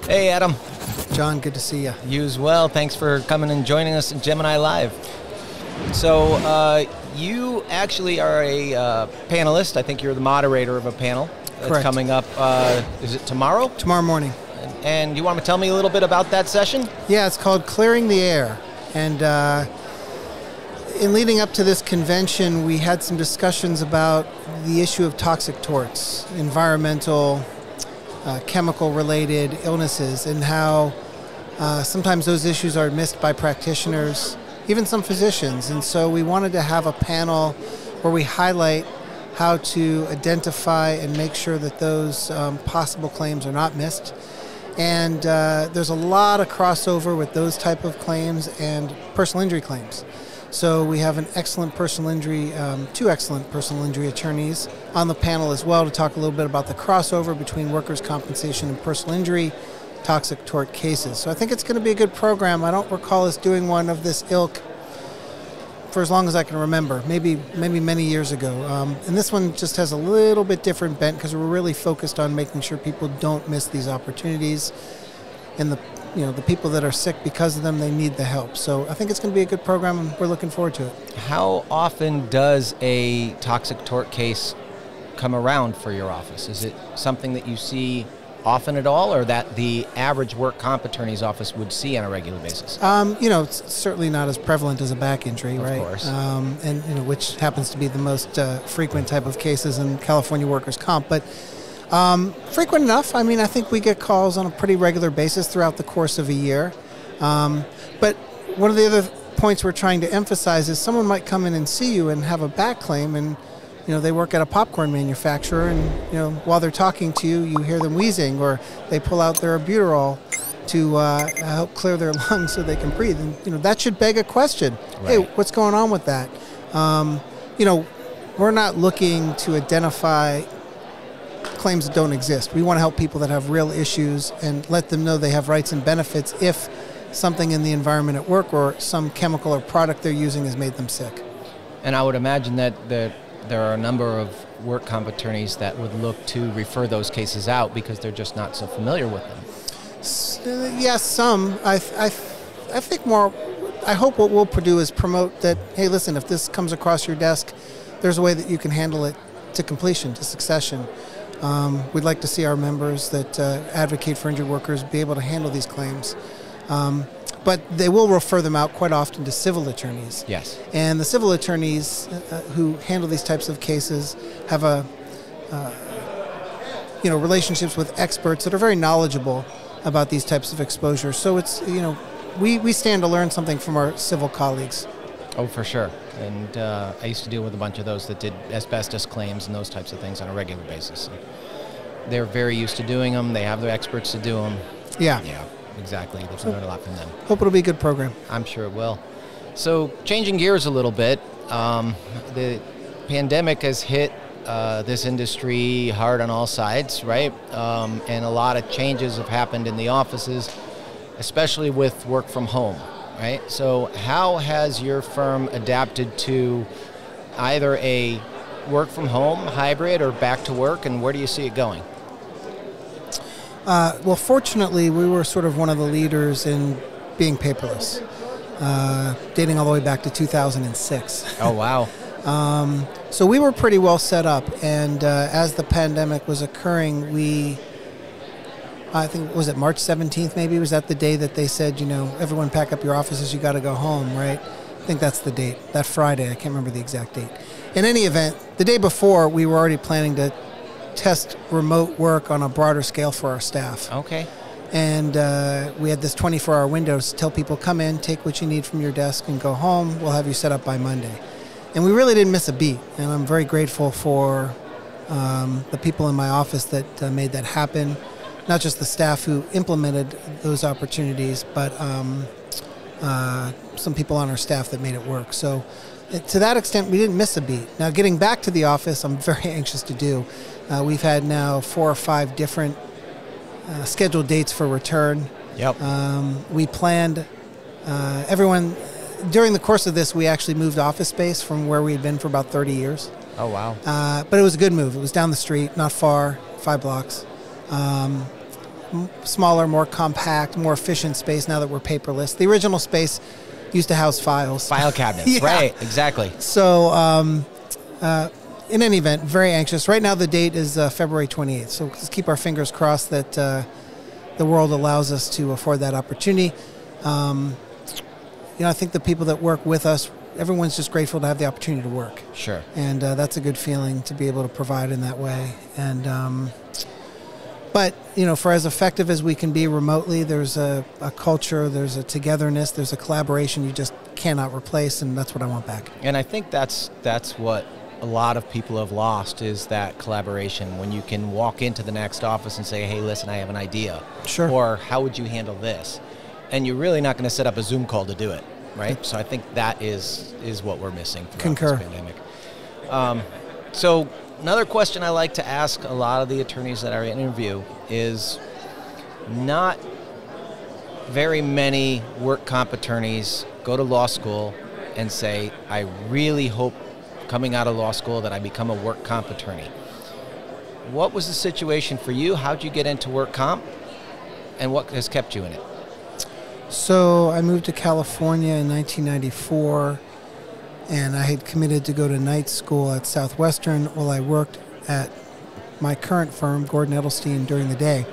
Hey, Adam. John, good to see you. You as well. Thanks for coming and joining us in Gemini Live. So, you actually are a panelist. I think you're the moderator of a panel that's Correct. coming up. Is it tomorrow? Tomorrow morning. And you want to tell me a little bit about that session? Yeah, it's called Clearing the Air. And in leading up to this convention, we had some discussions about the issue of toxic torts, environmental, chemical-related illnesses, and how sometimes those issues are missed by practitioners, even some physicians. And so we wanted to have a panel where we highlight how to identify and make sure that those possible claims are not missed. And there's a lot of crossover with those type of claims and personal injury claims. So we have an excellent personal injury, two excellent personal injury attorneys on the panel as well to talk a little bit about the crossover between workers' compensation and personal injury toxic tort cases. So I think it's going to be a good program. I don't recall us doing one of this ilk for as long as I can remember, maybe many years ago. And this one just has a little bit different bent because we're really focused on making sure people don't miss these opportunities. And the people that are sick because of them, they need the help. So I think it's going to be a good program, and we're looking forward to it. How often does a toxic tort case come around for your office? Is it something that you see often at all, or that the average work comp attorney's office would see on a regular basis? It's certainly not as prevalent as a back injury, right? Of course. And which happens to be the most frequent type of cases in California workers' comp. But frequent enough. I mean, I think we get calls on a pretty regular basis throughout the course of a year. But one of the other points we're trying to emphasize is someone might come in and see you and have a back claim, and they work at a popcorn manufacturer, and while they're talking to you, you hear them wheezing, or they pull out their albuterol to help clear their lungs so they can breathe. And that should beg a question. Right. Hey, what's going on with that? We're not looking to identify claims that don't exist. We want to help people that have real issues and let them know they have rights and benefits if something in the environment at work or some chemical or product they're using has made them sick. And I would imagine that there are a number of work comp attorneys that would look to refer those cases out because they're just not so familiar with them. Yes, some. I think more, I hope what we'll do is promote that, hey, listen, if this comes across your desk, there's a way that you can handle it to completion, to succession. We'd like to see our members that advocate for injured workers be able to handle these claims. But they will refer them out quite often to civil attorneys. Yes. And the civil attorneys who handle these types of cases have relationships with experts that are very knowledgeable about these types of exposure. So it's, we stand to learn something from our civil colleagues. Oh, for sure. And I used to deal with a bunch of those that did asbestos claims and those types of things on a regular basis. And they're very used to doing them. They have the experts to do them. Yeah. Yeah, exactly. They can learn a lot from them. Hope it'll be a good program. I'm sure it will. So changing gears a little bit, the pandemic has hit this industry hard on all sides, right? And a lot of changes have happened in the offices, especially with work from home. Right. So how has your firm adapted to either a work from home, hybrid, or back to work, and where do you see it going? Well, fortunately, we were sort of one of the leaders in being paperless, dating all the way back to 2006. Oh, wow. So we were pretty well set up, and as the pandemic was occurring, I think, was it March 17th maybe? Was that the day that they said, everyone pack up your offices, you got to go home, right? I think that's the date, that Friday. I can't remember the exact date. In any event, the day before, we were already planning to test remote work on a broader scale for our staff. Okay. And we had this 24-hour window to tell people, come in, take what you need from your desk, and go home. We'll have you set up by Monday. And we really didn't miss a beat. And I'm very grateful for the people in my office that made that happen. Not just the staff who implemented those opportunities, but some people on our staff that made it work. So to that extent, we didn't miss a beat. Now, getting back to the office, I'm very anxious to do. We've had now 4 or 5 different scheduled dates for return. Yep. We planned, everyone, during the course of this, we actually moved office space from where we had been for about 30 years. Oh, wow. But it was a good move. It was down the street, not far, 5 blocks. smaller, more compact, more efficient space now that we're paperless. The original space used to house files. File cabinets, Yeah. right, exactly. So in any event, very anxious. Right now the date is February 28th, so let's keep our fingers crossed that the world allows us to afford that opportunity. I think the people that work with us, everyone's just grateful to have the opportunity to work. Sure. And that's a good feeling to be able to provide in that way. And but, for as effective as we can be remotely, there's a culture, there's a togetherness, there's a collaboration you just cannot replace, and that's what I want back. And I think that's what a lot of people have lost, is that collaboration, when you can walk into the next office and say, hey, listen, I have an idea. Sure. Or how would you handle this? And you're really not going to set up a Zoom call to do it, right? So I think that is what we're missing throughout Concur. this pandemic. So another question I like to ask a lot of the attorneys that I interview is, not very many work comp attorneys go to law school and say, I really hope coming out of law school that I become a work comp attorney. What was the situation for you? How'd you get into work comp? And what has kept you in it? So I moved to California in 1994, and I had committed to go to night school at Southwestern while I worked at my current firm, Gordon Edelstein, during the day,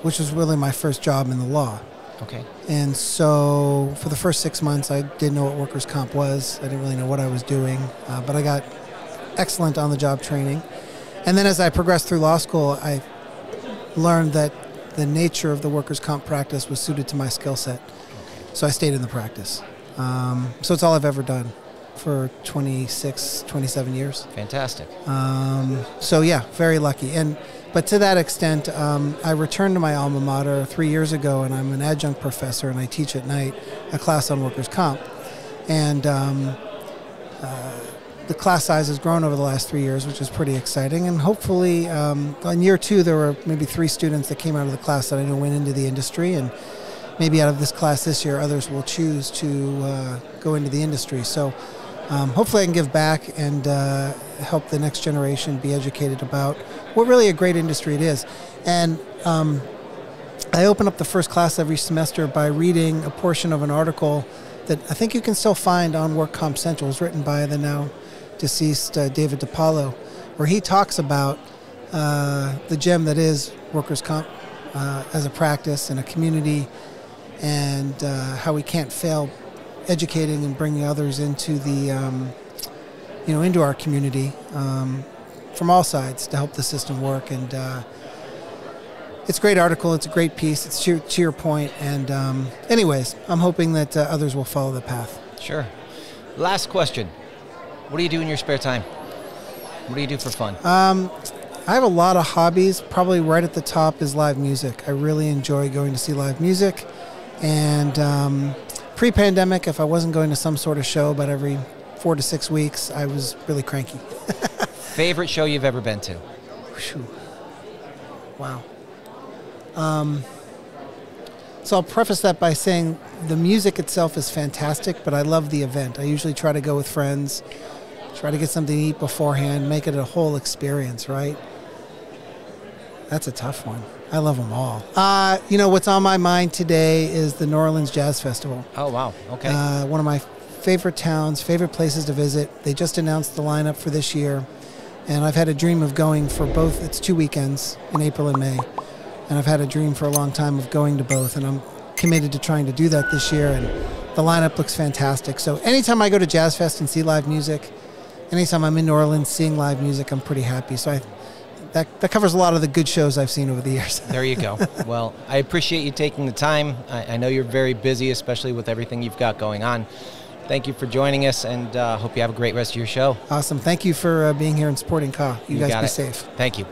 which was really my first job in the law. Okay. And so for the first 6 months, I didn't know what workers' comp was. I didn't really know what I was doing, but I got excellent on-the-job training. And then as I progressed through law school, I learned that the nature of the workers' comp practice was suited to my skill set. Okay. So I stayed in the practice. So it's all I've ever done for 26, 27 years. Fantastic. So yeah, very lucky. But to that extent, I returned to my alma mater 3 years ago, and I'm an adjunct professor, and I teach at night a class on workers' comp. And the class size has grown over the last 3 years, which is pretty exciting. And hopefully, in year 2, there were maybe 3 students that came out of the class that I knew went into the industry. And maybe out of this class this year, others will choose to go into the industry. So hopefully I can give back and help the next generation be educated about what really a great industry it is. And I open up the first class every semester by reading a portion of an article that I think you can still find on Work Comp Central. It was written by the now deceased David DiPaolo, where he talks about the gem that is workers' comp as a practice and a community, and how we can't fail educating and bringing others into the into our community from all sides to help the system work. And it's a great article. It's a great piece. It's to your point. And anyways, I'm hoping that others will follow the path. Sure. Last question. What do you do in your spare time? What do you do for fun? I have a lot of hobbies. Probably right at the top is live music. I really enjoy going to see live music. And pre-pandemic, if I wasn't going to some sort of show about every 4 to 6 weeks, I was really cranky. Favorite show you've ever been to? Whew. Wow. So I'll preface that by saying the music itself is fantastic, but I love the event. I usually try to go with friends, try to get something to eat beforehand, make it a whole experience, right? That's a tough one. I love them all. What's on my mind today is the New Orleans Jazz Festival. Oh, wow. Okay. One of my favorite towns, favorite places to visit. They just announced the lineup for this year, and I've had a dream of going for both. It's 2 weekends in April and May, and I've had a dream for a long time of going to both, and I'm committed to trying to do that this year, and the lineup looks fantastic. So anytime I go to Jazz Fest and see live music, anytime I'm in New Orleans seeing live music, I'm pretty happy. So that covers a lot of the good shows I've seen over the years. There you go. Well, I appreciate you taking the time. I know you're very busy, especially with everything you've got going on. Thank you for joining us, and hope you have a great rest of your show. Awesome. Thank you for being here and supporting CAAA. You guys be safe. Thank you.